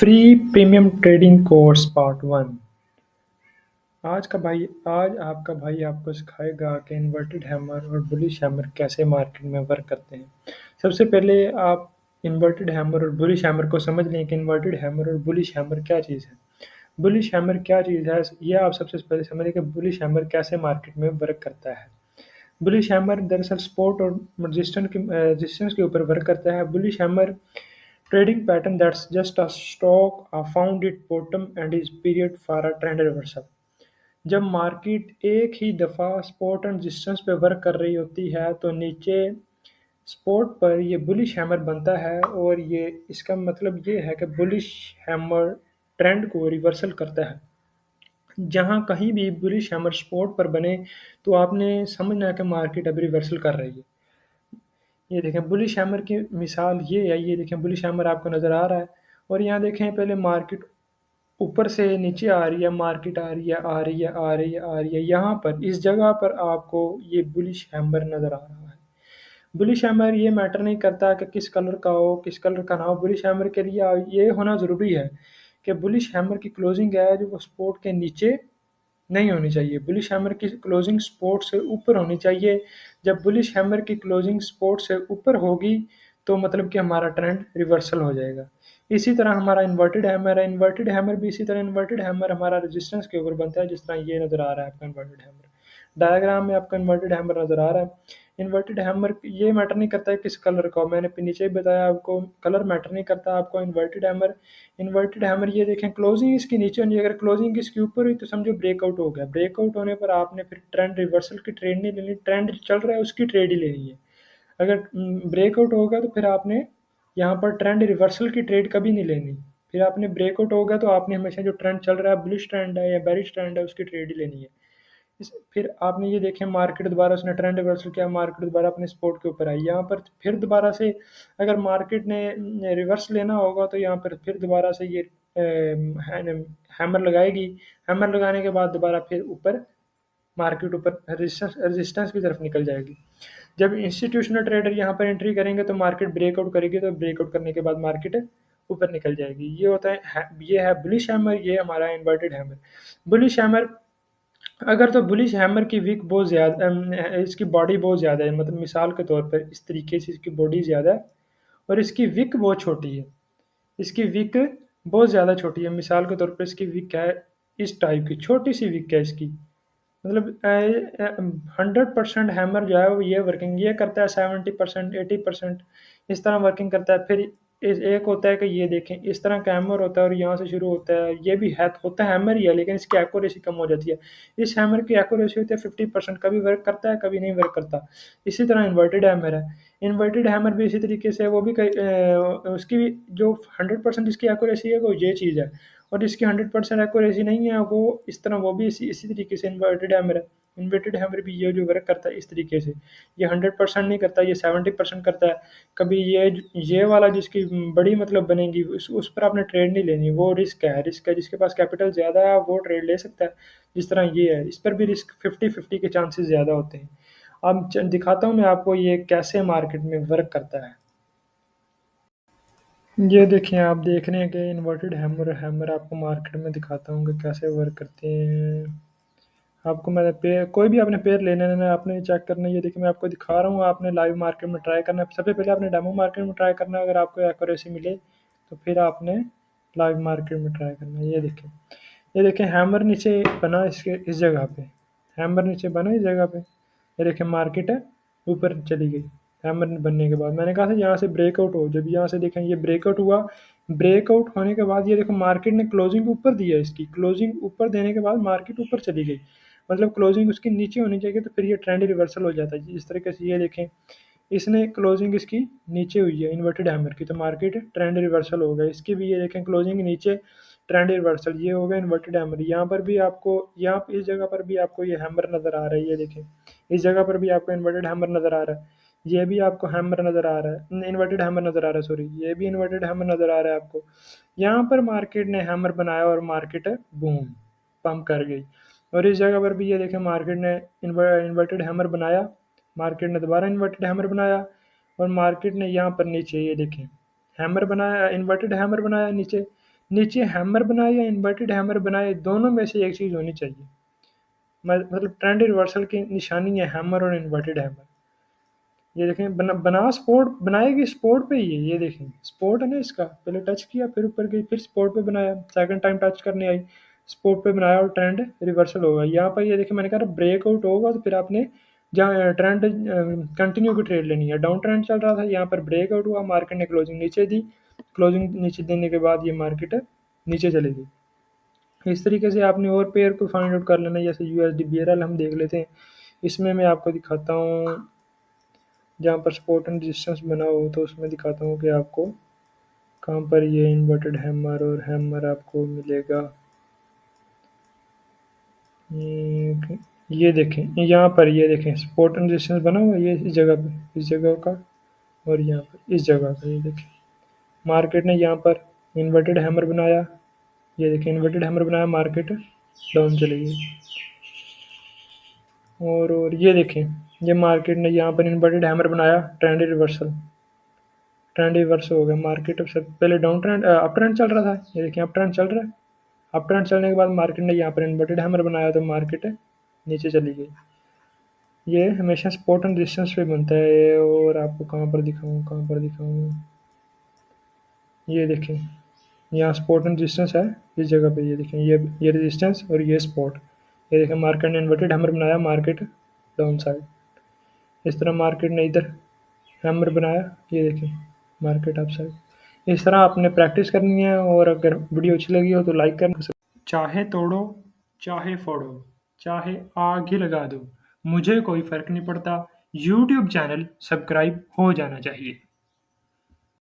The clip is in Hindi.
Free premium trading course part one. आज आपका भाई आपको सिखाएगा कि इन्वर्टेड हैमर और बुलिश हैमर कैसे मार्केट में वर्क करते हैं। सबसे पहले आप इन्वर्टेड हैमर और बुलिश हैमर को समझ लें कि इन्वर्टेड हैमर और बुलिश हैमर क्या चीज़ है। बुलिश हैमर क्या चीज़ है, ये आप सबसे पहले समझें कि बुलिश हैमर कैसे मार्केट में वर्क करता है। बुलिश हैमर दरअसल सपोर्ट और रेजिस्टेंस के ऊपर वर्क करता है। Bullish hammer trading pattern that's just a stock found its bottom and is period for a trend reversal। जब मार्केट एक ही दफ़ा सपोर्ट एंड रेजिस्टेंस पे वर्क कर रही होती है तो नीचे सपोर्ट पर ये बुलिश हैमर बनता है और ये इसका मतलब ये है कि बुलिश हैमर ट्रेंड को रिवर्सल करता है। जहाँ कहीं भी बुलिश हैमर सपोर्ट पर बने तो आपने समझना है कि मार्केट अभी रिवर्सल कर रही है। ये देखें बुलिश हैमर की मिसाल ये है, ये देखें बुलिश हैमर आपको नज़र आ रहा है और यहाँ देखें पहले मार्केट ऊपर से नीचे आ रही है, मार्केट आ रही है, आ रही है, आ रही है, आ रही है। यहाँ पर इस जगह पर आपको ये बुलिश हैमर नज़र आ रहा है। बुलिश हैमर ये मैटर नहीं करता कि किस कलर का हो, किस कलर का ना हो। बुलिश हैमर के लिए ये होना ज़रूरी है कि बुलिश हैमर की क्लोजिंग है जो वो सपोर्ट के नीचे नहीं होनी चाहिए। बुलिश हैमर की क्लोजिंग सपोर्ट से ऊपर होनी चाहिए। जब बुलिश हैमर की क्लोजिंग सपोर्ट से ऊपर होगी तो मतलब कि हमारा ट्रेंड रिवर्सल हो जाएगा। इसी तरह हमारा इन्वर्टेड हैमर है, इन्वर्टेड हैमर भी इसी तरह इन्वर्टेड हैमर हमारा रेजिस्टेंस के ऊपर बनता है, जिस तरह ये नज़र आ रहा है आपका इन्वर्टेड हैमर। डायग्राम में आपका इन्वर्टेड हैमर नज़र आ रहा है। इन्वर्टेड हैमर ये मैटर नहीं करता है किस कलर का हो, मैंने नीचे ही बताया आपको कलर मैटर नहीं करता आपको। इन्वर्टेड हैमर ये देखें क्लोजिंग इसकी नीचे होनी है, अगर क्लोजिंग इसके ऊपर हुई तो समझो ब्रेकआउट हो गया। ब्रेकआउट होने पर आपने फिर ट्रेंड रिवर्सल की ट्रेड नहीं लेनी, ट्रेंड चल रहा है उसकी ट्रेड ही लेनी है। अगर ब्रेकआउट होगा तो फिर आपने यहाँ पर ट्रेंड रिवर्सल की ट्रेड कभी नहीं लेनी। फिर आपने ब्रेकआउट होगा तो आपने हमेशा जो ट्रेंड चल रहा है बुलिश ट्रेंड है या बेरिश ट्रेंड है उसकी ट्रेड ही लेनी है। फिर आपने ये देखें मार्केट दोबारा उसने ट्रेंड रिवर्सल किया, मार्केट दोबारा अपने सपोर्ट के ऊपर आई। यहाँ पर फिर दोबारा से अगर मार्केट ने रिवर्स लेना होगा तो यहाँ पर फिर दोबारा से ये हैमर लगाएगी। हैमर लगाने के बाद दोबारा फिर ऊपर मार्केट ऊपर रेजिस्टेंस की तरफ निकल जाएगी। जब इंस्टीट्यूशनल ट्रेडर यहाँ पर एंट्री करेंगे तो मार्केट ब्रेकआउट करेगी, तो ब्रेकआउट करने के बाद मार्केट ऊपर निकल जाएगी। ये होता है ये है बुलिश हैमर, ये हमारा इन्वर्टेड हैमर। बुलिश हैमर अगर तो बुलिश हैमर की विक बहुत ज़्यादा इसकी बॉडी बहुत ज़्यादा है, मतलब मिसाल के तौर पर इस तरीके से इसकी बॉडी ज़्यादा है और इसकी विक बहुत छोटी है। इसकी विक बहुत ज़्यादा छोटी है, मिसाल के तौर पर इसकी विक है इस टाइप की, छोटी सी विक है इसकी। मतलब 100% हैमर जो है वो ये वर्किंग ये करता है, 70% 80% इस तरह वर्किंग करता है। फिर एक होता है कि ये देखें इस तरह का हैमर होता है और यहाँ से शुरू होता है, ये भी है होता है हैमर ही है लेकिन इसकी एक्यूरेसी कम हो जाती है। इस हैमर की एक्यूरेसी होती है 50%, कभी वर्क करता है कभी नहीं वर्क करता। इसी तरह इन्वर्टेड हैमर है, इन्वर्टेड हैमर भी इसी तरीके से वो भी उसकी भी जो 100% इसकी एक्यूरेसी है वो ये चीज़ है, और जिसकी 100% एक्यूरेसी नहीं है वो इस तरह वो भी इसी तरीके से इन्वर्टेड हैमर है। इन्वर्टेड हैमर भी ये जो वर्क करता है इस तरीके से, ये 100% नहीं करता, ये 70% करता है। कभी ये वाला जिसकी बड़ी मतलब बनेगी उस पर आपने ट्रेड नहीं लेनी, वो रिस्क है। जिसके पास कैपिटल ज़्यादा है वो ट्रेड ले सकता है, जिस तरह ये है इस पर भी रिस्क 50-50 के चांसेस ज़्यादा होते हैं। अब दिखाता हूँ मैं आपको ये कैसे मार्केट में वर्क करता है। ये देखिए आप देख रहे हैं कि इन्वर्टेड हैमर आपको मार्केट में दिखाता हूँ कि कैसे वर्क करते हैं। आपको मैंने पेयर कोई भी आपने पेयर लेना है ना, आपने चेक करना है। ये देखिए मैं आपको दिखा रहा हूँ, आपने लाइव मार्केट में ट्राई करना है। सबसे पहले आपने डेमो मार्केट में ट्राई करना है, अगर आपको एक्यूरेसी मिले तो फिर आपने लाइव मार्केट में ट्राई करना है। ये देखिए हैमर नीचे बना इसके इस जगह पे, हैमर नीचे बना इस जगह पे। ये देखिए मार्केट है ऊपर चली गई हैमर बनने के बाद। मैंने कहा था यहाँ से ब्रेकआउट हो, जब यहाँ से देखें ये ब्रेकआउट हुआ, ब्रेकआउट होने के बाद ये देखो मार्केट ने क्लोजिंग ऊपर दिया, इसकी क्लोजिंग ऊपर देने के बाद मार्केट ऊपर चली गई। मतलब क्लोजिंग उसकी नीचे होनी चाहिए तो फिर ये ट्रेंड रिवर्सल हो जाता है। इस तरीके से ये देखें इसने क्लोजिंग इसकी नीचे हुई है इन्वर्टेड हैमर की, तो मार्केट ट्रेंड रिवर्सल हो गया। इसकी भी ये देखें क्लोजिंग नीचे, ट्रेंड रिवर्सल, ये हो गया इन्वर्टेड हैमर। यहाँ पर भी आपको यहाँ इस जगह पर भी आपको ये हैमर नज़र आ रहा है, ये देखें इस जगह पर भी आपको इन्वर्टेड हैमर नज़र आ रहा है। ये भी आपको हैमर नज़र आ रहा है, इन्वर्टेड हैमर नज़र आ रहा है, सॉरी ये भी इन्वर्टेड हैमर नज़र आ रहा है आपको। यहाँ पर मार्केट ने हैमर बनाया और मार्केट बूम पंप कर गई। और इस जगह पर भी ये देखें मार्केट ने इन्वर्टेड हैमर बनाया, मार्केट ने दोबारा इन्वर्टेड हैमर बनाया और मार्केट ने यहाँ पर नीचे ये देखें हैमर बनाया, इन्वर्टेड हैमर बनाया नीचे। नीचे हैमर बनाए या इन्वर्टेड हैमर बनाए, दोनों में से एक चीज़ होनी चाहिए। मतलब ट्रेंड रिवर्सल की निशानी है हैमर और इन्वर्टेड हैमर। ये देखें बना स्पोर्ट बनाएगी स्पोर्ट पे ही है, ये देखें स्पोर्ट है ना इसका, पहले टच किया फिर ऊपर गई फिर स्पोर्ट पे बनाया, सेकंड टाइम टच करने आई स्पोर्ट पे बनाया और ट्रेंड रिवर्सल होगा। यहाँ पर ये देखें मैंने कहा ब्रेकआउट होगा तो फिर आपने जहाँ ट्रेंड कंटिन्यू की ट्रेड लेनी है। डाउन ट्रेंड चल रहा था, यहाँ पर ब्रेकआउट हुआ, मार्केट ने क्लोजिंग नीचे दी, क्लोजिंग नीचे देने के बाद ये मार्केट नीचे चली गई। इस तरीके से आपने और पेयर को फाइंड आउट कर लेना है। जैसे यूएसडी बीआरएल हम देख लेते हैं, इसमें मैं आपको दिखाता हूँ जहाँ पर सपोर्ट एंड रेजिस्टेंस बना हो, तो उसमें दिखाता हूँ कि आपको कहाँ पर ये इन्वर्टेड हैमर और हैमर आपको मिलेगा। ये देखें यहाँ पर, ये देखें सपोर्ट एंड रेजिस्टेंस बना हुआ है ये इस जगह पे, इस जगह का, और यहाँ पर इस जगह का। ये देखें मार्केट ने यहाँ पर इन्वर्टेड हैमर बनाया, ये देखें इन्वर्टेड हैमर बनाया, मार्केट डाउन चली गई। और ये देखें ये मार्केट ने यहाँ पर इन्वर्टेड हैमर बनाया, ट्रेंड रिवर्सल, ट्रेंड रिवर्स हो गया। मार्केट से पहले डाउन ट्रेंड अप ट्रेंड चल रहा था, ये देखिए अप ट्रेंड चल रहा है। अप ट्रेंड चलने के बाद मार्केट ने यहाँ पर इन्वर्टेड हैमर बनाया तो मार्केट नीचे चली गई। ये हमेशा सपोर्ट एंड रेजिस्टेंस पे बनता है। और आपको कहाँ पर दिखाऊँ, कहाँ पर दिखाऊँ, ये देखें यहाँ सपोर्ट एंड रेजिस्टेंस है इस जगह पे, ये देखें ये रेजिस्टेंस और ये सपोर्ट। ये देखें मार्केट ने इन्वर्टेड हैमर बनाया, मार्केट डाउन साइड। इस तरह मार्केट ने इधर हैमर बनाया, ये देखें मार्केट अप साइड। इस तरह आपने प्रैक्टिस करनी है। और अगर वीडियो अच्छी लगी हो तो लाइक करना। चाहे तोड़ो चाहे फोड़ो चाहे आग ही लगा दो, मुझे कोई फ़र्क नहीं पड़ता, यूट्यूब चैनल सब्सक्राइब हो जाना चाहिए।